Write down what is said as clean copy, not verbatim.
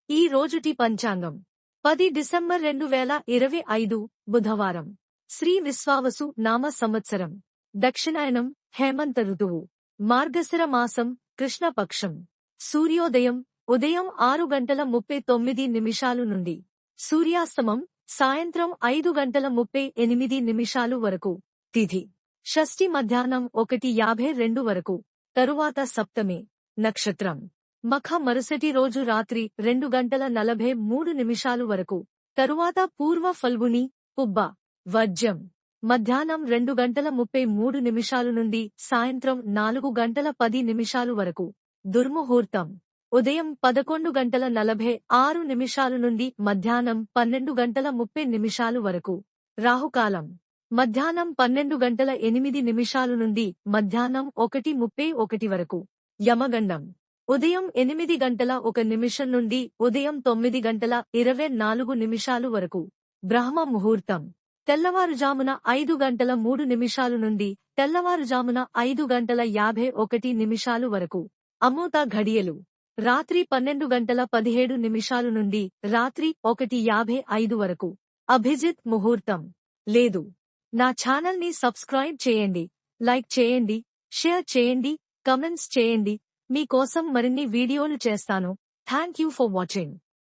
ఈ రోజుటి పంచాంగం 10 డిసెంబర్ 2025 బుధవారం. శ్రీ విశ్వావసు నామ సంవత్సరం. దక్షిణాయనం హేమంత ఋతువు. మార్గశిర మాసం కృష్ణపక్షం. సూర్యోదయం ఉదయం 6:39 నుండి. సూర్యాస్తమం సాయంత్రం 5:38 వరకు. తిథి షష్ఠి మధ్యాహ్నం 1:52 వరకు. తరువాత సప్తమి. నక్షత్రం మఖ మరుసటి రోజు రాత్రి 2:43 వరకు. తరువాత పూర్వ ఫల్గుని పుబ్బ. వర్జ్యం మధ్యాహ్నం 2:33 నుండి సాయంత్రం 4:10 వరకు. దుర్ముహూర్తం ఉదయం 11:46 నుండి మధ్యాహ్నం 12:30 వరకు. రాహుకాలం మధ్యాహ్నం 12:08 నుండి మధ్యాహ్నం 1:31 వరకు. యమగండం ఉదయం 8:01 నుండి ఉదయం 9:24 వరకు. బ్రహ్మ ముహూర్తం తెల్లవారుజామున 5:03 నుండి తెల్లవారుజామున 5:51 వరకు. అమృత ఘడియలు రాత్రి 12:17 నుండి రాత్రి 1:55 వరకు. అభిజిత్ ముహూర్తం లేదు. నా ఛానల్ని సబ్స్క్రైబ్ చేయండి, లైక్ చేయండి, షేర్ చేయండి, కమెంట్స్ చేయండి. మీ కోసం మరిన్ని వీడియోలు చేస్తాను. Thank you for watching.